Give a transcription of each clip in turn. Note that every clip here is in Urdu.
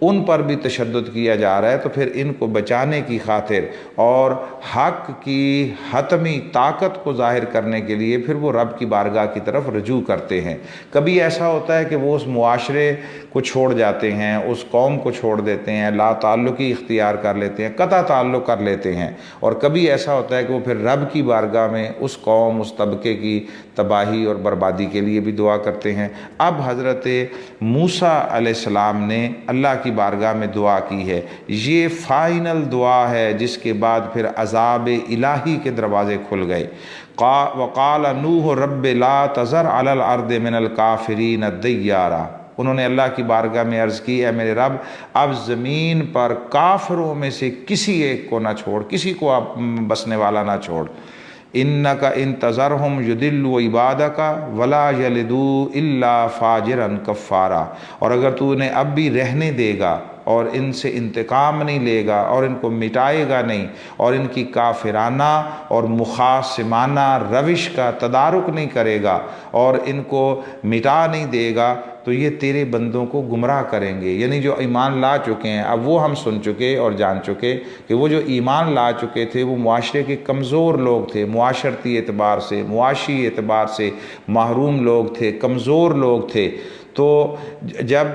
ان پر بھی تشدد کیا جا رہا ہے، تو پھر ان کو بچانے کی خاطر اور حق کی حتمی طاقت کو ظاہر کرنے کے لیے پھر وہ رب کی بارگاہ کی طرف رجوع کرتے ہیں۔ کبھی ایسا ہوتا ہے کہ وہ اس معاشرے کو چھوڑ جاتے ہیں، اس قوم کو چھوڑ دیتے ہیں، لا تعلقی اختیار کر لیتے ہیں، قطع تعلق کر لیتے ہیں، اور کبھی ایسا ہوتا ہے کہ وہ پھر رب کی بارگاہ میں اس قوم، اس طبقے کی تباہی اور بربادی کے لیے بھی دعا کرتے ہیں۔ اب حضرت موسیٰ علیہ السلام نے اللہ کی بارگاہ میں دعا کی ہے، یہ فائنل دعا ہے جس کے بعد پھر عذاب الہی کے دروازے کھل گئے۔ وقال نوح رب لا تذر علی الارض من الکافرین دیارا، انہوں نے اللہ کی بارگاہ میں عرض کی، اے میرے رب اب زمین پر کافروں میں سے کسی ایک کو نہ چھوڑ، کسی کو آپ بسنے والا نہ چھوڑ۔ انک ان تذرہم یضلوا عبادک ولا یلدوا الا فاجرا کفارا، اور اگر تو انہیں اب بھی رہنے دے گا اور ان سے انتقام نہیں لے گا اور ان کو مٹائے گا نہیں اور ان کی کافرانہ اور مخاصمانہ روش کا تدارک نہیں کرے گا اور ان کو مٹا نہیں دے گا، تو یہ تیرے بندوں کو گمراہ کریں گے۔ یعنی جو ایمان لا چکے ہیں، اب وہ ہم سن چکے اور جان چکے کہ وہ جو ایمان لا چکے تھے وہ معاشرے کے کمزور لوگ تھے، معاشرتی اعتبار سے، معاشی اعتبار سے محروم لوگ تھے، کمزور لوگ تھے۔ تو جب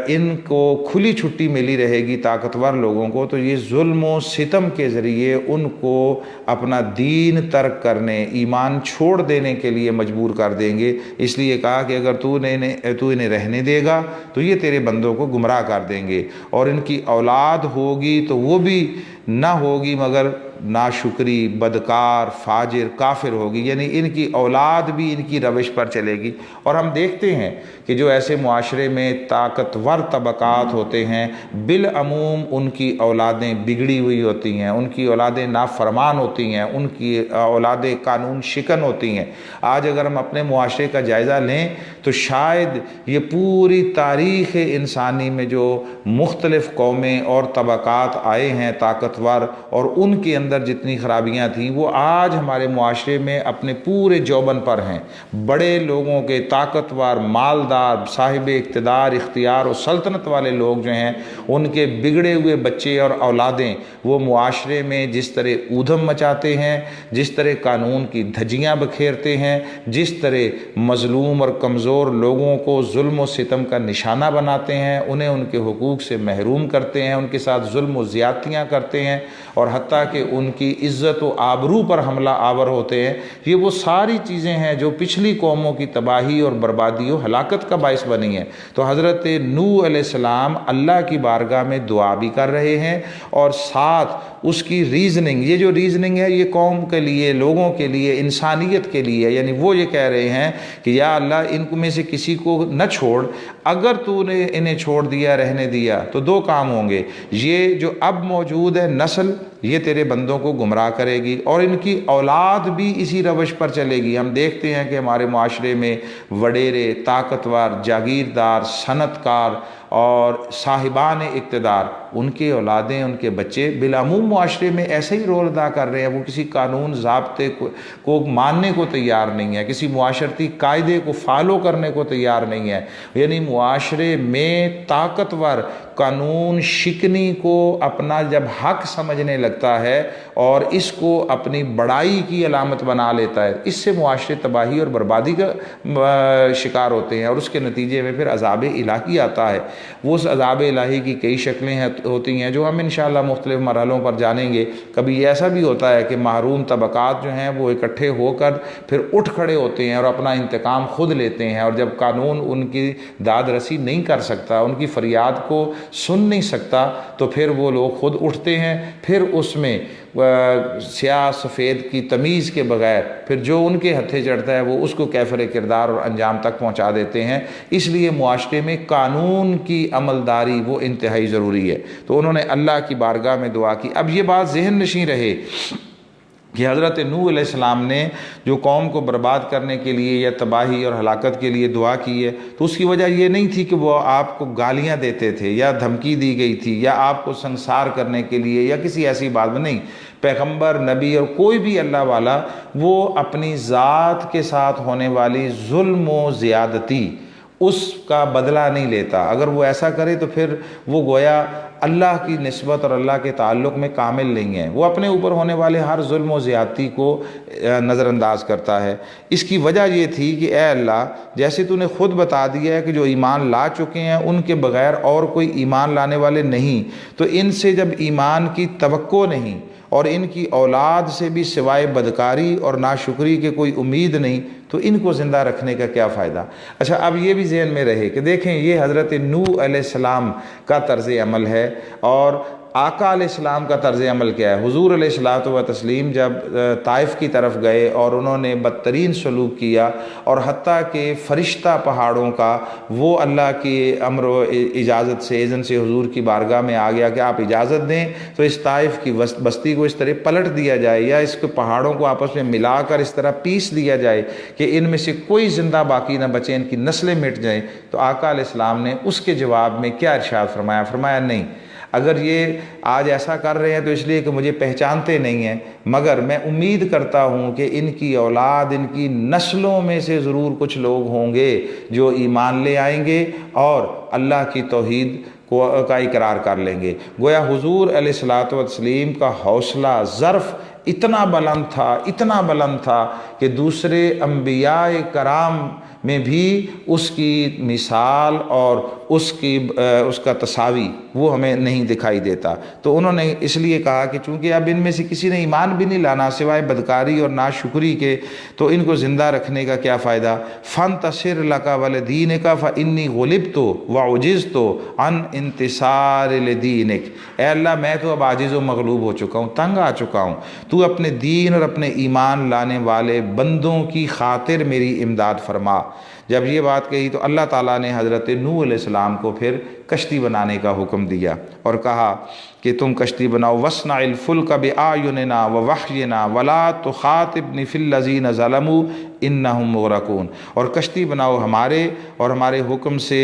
ان کو کھلی چھٹی ملی رہے گی طاقتور لوگوں کو، تو یہ ظلم و ستم کے ذریعے ان کو اپنا دین ترک کرنے، ایمان چھوڑ دینے کے لیے مجبور کر دیں گے۔ اس لیے کہا کہ اگر تو انہیں رہنے دے گا تو یہ تیرے بندوں کو گمراہ کر دیں گے، اور ان کی اولاد ہوگی تو وہ بھی نہ ہوگی مگر ناشکری، بدکار، فاجر، کافر ہوگی، یعنی ان کی اولاد بھی ان کی روش پر چلے گی۔ اور ہم دیکھتے ہیں کہ جو ایسے معاشرے میں طاقتور طبقات ہوتے ہیں بالعموم ان کی اولادیں بگڑی ہوئی ہوتی ہیں، ان کی اولادیں نافرمان ہوتی ہیں، ان کی اولادیں قانون شکن ہوتی ہیں۔ آج اگر ہم اپنے معاشرے کا جائزہ لیں تو شاید یہ پوری تاریخ انسانی میں جو مختلف قومیں اور طبقات آئے ہیں طاقتور، اور ان کے اندر جتنی خرابیاں تھیں وہ آج ہمارے معاشرے میں اپنے پورے جوبن پر ہیں۔ بڑے لوگوں کے، طاقتور، مالدار، صاحب اقتدار، اختیار و سلطنت والے لوگ جو ہیں، ان کے بگڑے ہوئے بچے اور اولادیں وہ معاشرے میں جس طرح اودھم مچاتے ہیں، جس طرح قانون کی دھجیاں بکھیرتے ہیں، جس طرح مظلوم اور کمزور لوگوں کو ظلم و ستم کا نشانہ بناتے ہیں، انہیں ان کے حقوق سے محروم کرتے ہیں، ان کے ساتھ ظلم و زیادتیاں کرتے ہیں، اور حتیٰ کہ ان کی عزت و آبرو پر حملہ آور ہوتے ہیں۔ یہ وہ ساری چیزیں ہیں جو پچھلی قوموں کی تباہی اور بربادی و ہلاکت کا باعث بنی ہیں۔ تو حضرت نوح علیہ السلام اللہ کی بارگاہ میں دعا بھی کر رہے ہیں، اور ساتھ اس کی ریزننگ، یہ جو ریزننگ ہے یہ قوم کے لیے، لوگوں کے لیے، انسانیت کے لیے، یعنی وہ یہ کہہ رہے ہیں کہ یا اللہ ان میں سے کسی کو نہ چھوڑ، اگر تو نے انہیں چھوڑ دیا، رہنے دیا، تو دو کام ہوں گے، یہ جو اب موجود ہے نسل یہ تیرے بندوں کو گمراہ کرے گی، اور ان کی اولاد بھی اسی روش پر چلے گی۔ ہم دیکھتے ہیں کہ ہمارے معاشرے میں وڈیرے، طاقتور، جاگیردار، صنعت کار اور صاحبان اقتدار، ان کے اولادیں، ان کے بچے بالعموم معاشرے میں ایسے ہی رول ادا کر رہے ہیں۔ وہ کسی قانون ضابطے کو ماننے کو تیار نہیں ہے، کسی معاشرتی قاعدے کو فالو کرنے کو تیار نہیں ہے۔ یعنی معاشرے میں طاقتور قانون شکنی کو اپنا جب حق سمجھنے لگتا ہے اور اس کو اپنی بڑائی کی علامت بنا لیتا ہے، اس سے معاشرے تباہی اور بربادی کا شکار ہوتے ہیں، اور اس کے نتیجے میں پھر عذاب الہی آتا ہے۔ وہ اس عذاب الہی کی کئی شکلیں ہوتی ہیں جو ہم انشاءاللہ مختلف مرحلوں پر جانیں گے۔ کبھی ایسا بھی ہوتا ہے کہ محروم طبقات جو ہیں وہ اکٹھے ہو کر پھر اٹھ کھڑے ہوتے ہیں اور اپنا انتقام خود لیتے ہیں، اور جب قانون ان کی داد رسی نہیں کر سکتا، ان کی فریاد کو سن نہیں سکتا، تو پھر وہ لوگ خود اٹھتے ہیں، پھر اس میں سیاہ سفید کی تمیز کے بغیر پھر جو ان کے ہتھے چڑھتا ہے وہ اس کو کیفر کردار اور انجام تک پہنچا دیتے ہیں۔ اس لیے معاشرے میں قانون کی عملداری وہ انتہائی ضروری ہے۔ تو انہوں نے اللہ کی بارگاہ میں دعا کی۔ اب یہ بات ذہن نشین رہے کہ حضرت نوح علیہ السلام نے جو قوم کو برباد کرنے کے لیے یا تباہی اور ہلاکت کے لیے دعا کی ہے، تو اس کی وجہ یہ نہیں تھی کہ وہ آپ کو گالیاں دیتے تھے یا دھمکی دی گئی تھی یا آپ کو سنسار کرنے کے لیے یا کسی ایسی بات میں نہیں۔ پیغمبر، نبی اور کوئی بھی اللہ والا وہ اپنی ذات کے ساتھ ہونے والی ظلم و زیادتی اس کا بدلہ نہیں لیتا۔ اگر وہ ایسا کرے تو پھر وہ گویا اللہ کی نسبت اور اللہ کے تعلق میں کامل نہیں ہے، وہ اپنے اوپر ہونے والے ہر ظلم و زیادتی کو نظر انداز کرتا ہے۔ اس کی وجہ یہ تھی کہ اے اللہ، جیسے تو نے خود بتا دیا ہے کہ جو ایمان لا چکے ہیں ان کے بغیر اور کوئی ایمان لانے والے نہیں، تو ان سے جب ایمان کی توقع نہیں اور ان کی اولاد سے بھی سوائے بدکاری اور ناشکری کے کوئی امید نہیں، تو ان کو زندہ رکھنے کا کیا فائدہ۔ اچھا، اب یہ بھی ذہن میں رہے کہ دیکھیں یہ حضرت نوح علیہ السلام کا طرز عمل ہے، اور آقا علیہ السلام کا طرز عمل کیا ہے۔ حضور علیہ الصلوۃ والتسلیم جب طائف کی طرف گئے اور انہوں نے بدترین سلوک کیا، اور حتیٰ کہ فرشتہ پہاڑوں کا وہ اللہ کی امر و اجازت سے، اذن سے حضور کی بارگاہ میں آ گیا کہ آپ اجازت دیں تو اس طائف کی بستی کو اس طرح پلٹ دیا جائے، یا اس کے پہاڑوں کو آپس میں ملا کر اس طرح پیس دیا جائے کہ ان میں سے کوئی زندہ باقی نہ بچے، ان کی نسلیں مٹ جائیں۔ تو آقا علیہ السلام نے اس کے جواب میں کیا ارشاد فرمایا؟ فرمایا نہیں، اگر یہ آج ایسا کر رہے ہیں تو اس لیے کہ مجھے پہچانتے نہیں ہیں، مگر میں امید کرتا ہوں کہ ان کی اولاد، ان کی نسلوں میں سے ضرور کچھ لوگ ہوں گے جو ایمان لے آئیں گے اور اللہ کی توحید کا اقرار کر لیں گے۔ گویا حضور علیہ الصلوۃ والتسلیم کا حوصلہ ظرف اتنا بلند تھا کہ دوسرے انبیاء کرام میں بھی اس کی مثال اور اس کا تساوی وہ ہمیں نہیں دکھائی دیتا۔ تو انہوں نے اس لیے کہا کہ چونکہ اب ان میں سے کسی نے ایمان بھی نہیں لانا سوائے بدکاری اور ناشکری کے، تو ان کو زندہ رکھنے کا کیا فائدہ۔ فانتصر لک ولدینک فانی غلبت وعجزت عن انتصار لدینک، اے اللہ میں تو اب عاجز و مغلوب ہو چکا ہوں، تنگ آ چکا ہوں، تو اپنے دین اور اپنے ایمان لانے والے بندوں کی خاطر میری امداد فرما۔ جب یہ بات کہی تو اللہ تعالیٰ نے حضرت نوح علیہ السلام کو پھر کشتی بنانے کا حکم دیا اور کہا کہ تم کشتی بناؤ، وَاصْنَعِ الْفُلْكَ بِأَعْيُنِنَا وَوَحْيِنَا وَلَا تُخَاطِبْنِ فِي الَّذِينَ ظَلَمُوا إِنَّهُمْ مُغْرَقُونَ، اور کشتی بناؤ ہمارے اور ہمارے حکم سے،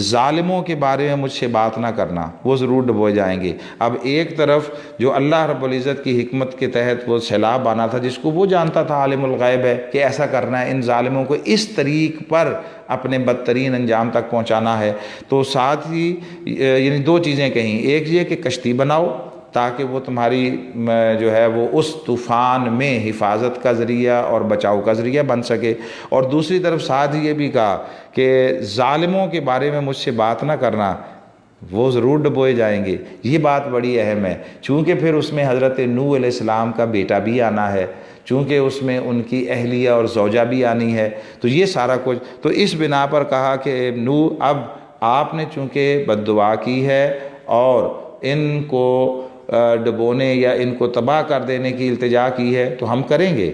ظالموں کے بارے میں مجھ سے بات نہ کرنا، وہ ضرور ڈبوئے جائیں گے۔ اب ایک طرف جو اللہ رب العزت کی حکمت کے تحت وہ سیلاب آنا تھا، جس کو وہ جانتا تھا، عالم الغیب ہے کہ ایسا کرنا ہے، ان ظالموں کو اس طریق پر اپنے بدترین انجام تک پہنچانا ہے، تو ساتھ ہی یعنی دو چیزیں کہیں، ایک یہ کہ کشتی بناؤ تاکہ وہ تمہاری جو ہے وہ اس طوفان میں حفاظت کا ذریعہ اور بچاؤ کا ذریعہ بن سکے، اور دوسری طرف ساتھ یہ بھی کہا کہ ظالموں کے بارے میں مجھ سے بات نہ کرنا، وہ ضرور ڈبوئے جائیں گے۔ یہ بات بڑی اہم ہے، چونکہ پھر اس میں حضرت نوح علیہ السلام کا بیٹا بھی آنا ہے، چونکہ اس میں ان کی اہلیہ اور زوجہ بھی آنی ہے، تو یہ سارا کچھ، تو اس بنا پر کہا کہ نوح اب آپ نے چونکہ بد دعا کی ہے اور ان کو ڈبونے یا ان کو تباہ کر دینے کی التجا کی ہے، تو ہم کریں گے،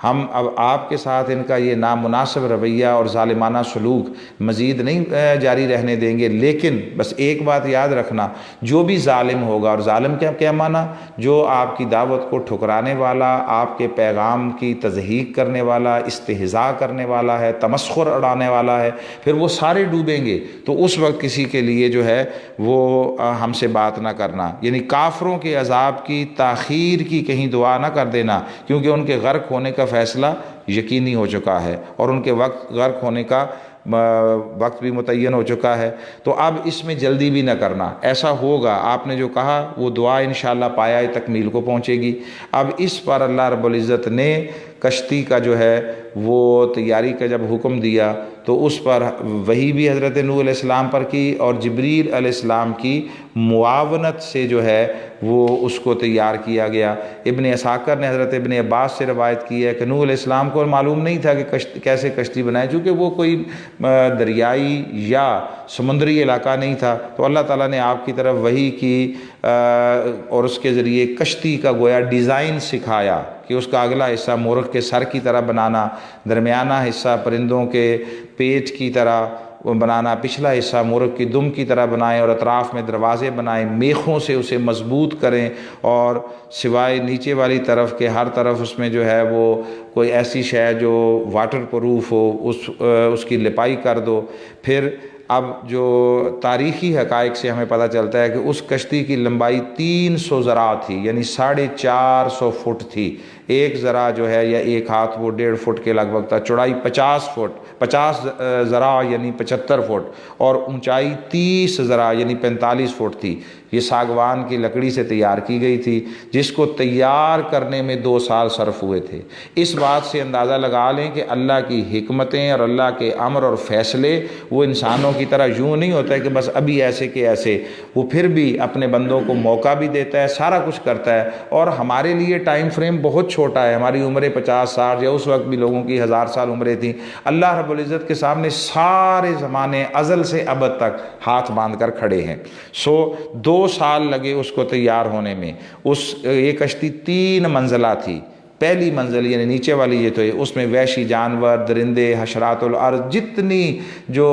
ہم اب آپ کے ساتھ ان کا یہ نامناسب رویہ اور ظالمانہ سلوک مزید نہیں جاری رہنے دیں گے، لیکن بس ایک بات یاد رکھنا، جو بھی ظالم ہوگا، اور ظالم کیا معنی، جو آپ کی دعوت کو ٹھکرانے والا، آپ کے پیغام کی تضحیق کرنے والا، استہزاء کرنے والا ہے، تمسخر اڑانے والا ہے، پھر وہ سارے ڈوبیں گے۔ تو اس وقت کسی کے لیے جو ہے وہ ہم سے بات نہ کرنا، یعنی کافروں کے عذاب کی تاخیر کی کہیں دعا نہ کر دینا، کیونکہ ان کے غرق ہونے کا فیصلہ یقینی ہو چکا ہے اور ان کے غرق ہونے کا وقت بھی متعین ہو چکا ہے۔ تو اب اس میں جلدی بھی نہ کرنا، ایسا ہوگا آپ نے جو کہا وہ دعا انشاءاللہ پایہ تکمیل کو پہنچے گی۔ اب اس پر اللہ رب العزت نے کشتی کا جو ہے وہ تیاری کا جب حکم دیا تو اس پر وحی بھی حضرت نوح علیہ السلام پر کی، اور جبریل علیہ السلام کی معاونت سے جو ہے وہ اس کو تیار کیا گیا۔ ابن اسحاق نے حضرت ابن عباس سے روایت کی ہے کہ نوح علیہ السلام کو معلوم نہیں تھا کہ کیسے کشتی بنائے، چونکہ وہ کوئی دریائی یا سمندری علاقہ نہیں تھا، تو اللہ تعالیٰ نے آپ کی طرف وحی کی اور اس کے ذریعے کشتی کا گویا ڈیزائن سکھایا کہ اس کا اگلا حصہ مرغ کے سر کی طرح بنانا، درمیانہ حصہ پرندوں کے پیٹ کی طرح بنانا، پچھلا حصہ مرغ کی دم کی طرح بنائیں، اور اطراف میں دروازے بنائیں، میخوں سے اسے مضبوط کریں، اور سوائے نیچے والی طرف کے ہر طرف اس میں جو ہے وہ کوئی ایسی شے جو واٹر پروف ہو اس کی لپائی کر دو۔ پھر اب جو تاریخی حقائق سے ہمیں پتہ چلتا ہے کہ اس کشتی کی لمبائی 300 ذراع تھی، یعنی 450 فٹ تھی۔ ایک ذراع جو ہے یا ایک ہاتھ وہ 1.5 فٹ کے لگ بھگ تھا، چوڑائی 50 ذراع یعنی 75 فٹ، اور اونچائی 30 ذراع یعنی 45 فٹ تھی۔ یہ ساگوان کی لکڑی سے تیار کی گئی تھی، جس کو تیار کرنے میں 2 سال صرف ہوئے تھے۔ اس بات سے اندازہ لگا لیں کہ اللہ کی حکمتیں اور اللہ کے امر اور فیصلے وہ انسانوں کی طرح یوں نہیں ہوتا ہے کہ بس ابھی ایسے کہ ایسے، وہ پھر بھی اپنے بندوں کو موقع بھی دیتا ہے، سارا کچھ کرتا ہے۔ اور ہمارے لیے ٹائم فریم بہت چھوٹا ہے، ہماری عمریں 50 سال یا اس وقت بھی لوگوں کی 1000 سال عمریں تھیں۔ اللہ رب العزت کے سامنے سارے زمانے ازل سے ابد تک ہاتھ باندھ کر کھڑے ہیں۔ 2 سال لگے اس کو تیار ہونے میں۔ یہ کشتی 3 منزلہ تھی۔ پہلی منزل یعنی نیچے والی یہ تو ہے، اس میں وحشی جانور، درندے، حشرات الارض، جتنی جو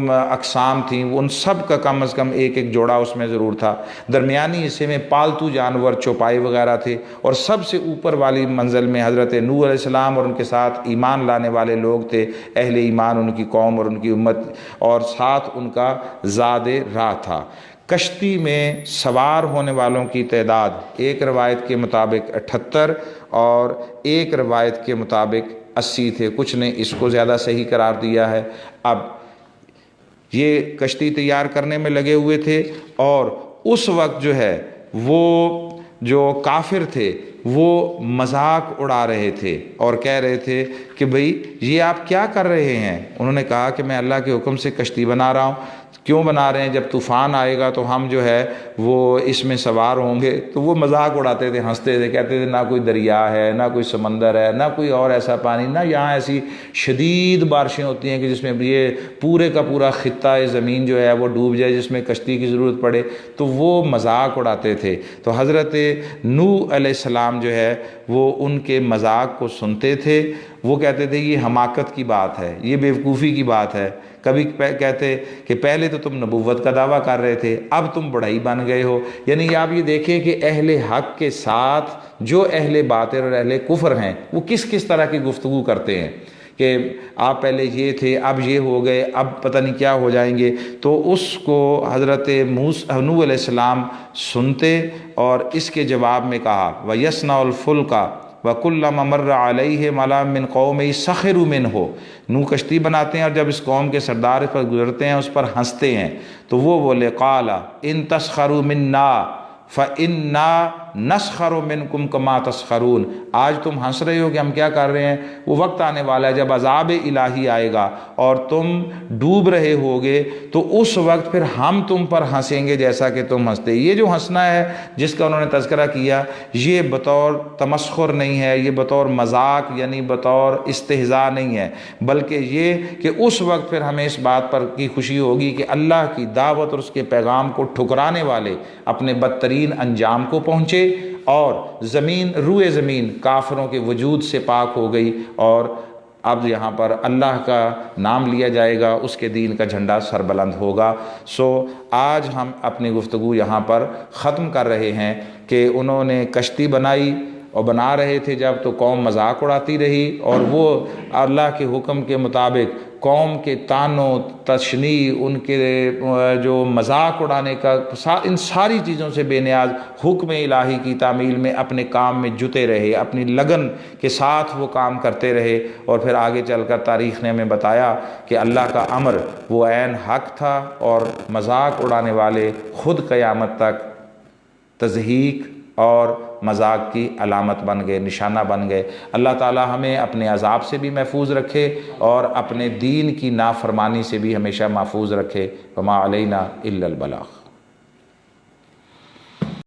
اقسام تھیں ان سب کا کم از کم ایک جوڑا اس میں ضرور تھا۔ درمیانی حصے میں پالتو جانور، چوپائے وغیرہ تھے، اور سب سے اوپر والی منزل میں حضرت نوح علیہ السلام اور ان کے ساتھ ایمان لانے والے لوگ تھے، اہل ایمان، ان کی قوم اور ان کی امت، اور ساتھ ان کا زاد راہ تھا۔ کشتی میں سوار ہونے والوں کی تعداد ایک روایت کے مطابق 78 اور ایک روایت کے مطابق 80 تھے، کچھ نے اس کو زیادہ صحیح قرار دیا ہے۔ اب یہ کشتی تیار کرنے میں لگے ہوئے تھے، اور اس وقت جو ہے وہ جو کافر تھے وہ مذاق اڑا رہے تھے اور کہہ رہے تھے کہ بھئی یہ آپ کیا کر رہے ہیں؟ انہوں نے کہا کہ میں اللہ کے حکم سے کشتی بنا رہا ہوں۔ کیوں بنا رہے ہیں؟ جب طوفان آئے گا تو ہم جو ہے وہ اس میں سوار ہوں گے۔ تو وہ مذاق اڑاتے تھے، ہنستے تھے، کہتے تھے نہ کوئی دریا ہے، نہ کوئی سمندر ہے، نہ کوئی اور ایسا پانی، نہ یہاں ایسی شدید بارشیں ہوتی ہیں کہ جس میں یہ پورے کا پورا خطہ زمین جو ہے وہ ڈوب جائے، جس میں کشتی کی ضرورت پڑے۔ تو وہ مذاق اڑاتے تھے۔ تو حضرت نوح علیہ السلام جو ہے وہ ان کے مذاق کو سنتے تھے۔ وہ کہتے تھے یہ حماقت کی بات ہے، یہ بیوقوفی کی بات ہے۔ کبھی کہتے کہ پہلے تو تم نبوت کا دعویٰ کر رہے تھے، اب تم بڑھئی بن گئے ہو۔ یعنی آپ یہ دیکھیں کہ اہل حق کے ساتھ جو اہل باطل اور اہل کفر ہیں وہ کس کس طرح کی گفتگو کرتے ہیں کہ آپ پہلے یہ تھے، اب یہ ہو گئے، اب پتہ نہیں کیا ہو جائیں گے۔ تو اس کو حضرت نوح علیہ السلام سنتے اور اس کے جواب میں کہا وَيَصْنَعُ الْفُلْكَ وَكُلَّمَا مَرَّ عَلَيْهِ مَلَأٌ مِّن قَوْمِهِ سَخِرُوا مِنْهُ۔ نوح کشتی بناتے ہیں اور جب اس قوم کے سردار پر گزرتے ہیں اس پر ہنستے ہیں، تو وہ بولے قَالَ إِن تَسْخَرُوا مِنَّا فَإِنَّا نَسْخَرُ مِنْكُمْ كَمَا تَسْخَرُونَ۔ آج تم ہنس رہے ہو کہ ہم کیا کر رہے ہیں، وہ وقت آنے والا ہے جب عذاب الہی آئے گا اور تم ڈوب رہے ہوگے، تو اس وقت پھر ہم تم پر ہنسیں گے جیسا کہ تم ہنستے۔ یہ جو ہنسنا ہے جس کا انہوں نے تذکرہ کیا، یہ بطور تمسخر نہیں ہے، یہ بطور مذاق یعنی بطور استہزاء نہیں ہے، بلکہ یہ کہ اس وقت پھر ہمیں اس بات پر کی خوشی ہوگی کہ اللہ کی دعوت اور اس کے پیغام کو ٹھکرانے والے اپنے بدترین انجام کو پہنچے، اور روئے زمین کافروں کے وجود سے پاک ہو گئی، اور اب یہاں پر اللہ کا نام لیا جائے گا، اس کے دین کا جھنڈا سربلند ہوگا۔ آج ہم اپنی گفتگو یہاں پر ختم کر رہے ہیں کہ انہوں نے کشتی بنائی اور بنا رہے تھے جب، تو قوم مذاق اڑاتی رہی، اور وہ اللہ کے حکم کے مطابق قوم کے تانوں تشنیع، ان کے جو مذاق اڑانے کا، ان ساری چیزوں سے بے نیاز حکم الہی کی تعمیل میں اپنے کام میں جتے رہے، اپنی لگن کے ساتھ وہ کام کرتے رہے، اور پھر آگے چل کر تاریخ نے ہمیں بتایا کہ اللہ کا امر وہ عین حق تھا، اور مذاق اڑانے والے خود قیامت تک تضحیک اور مذاق کی علامت بن گئے، نشانہ بن گئے۔ اللہ تعالی ہمیں اپنے عذاب سے بھی محفوظ رکھے اور اپنے دین کی نافرمانی سے بھی ہمیشہ محفوظ رکھے۔ وما علینا الا البلاغ۔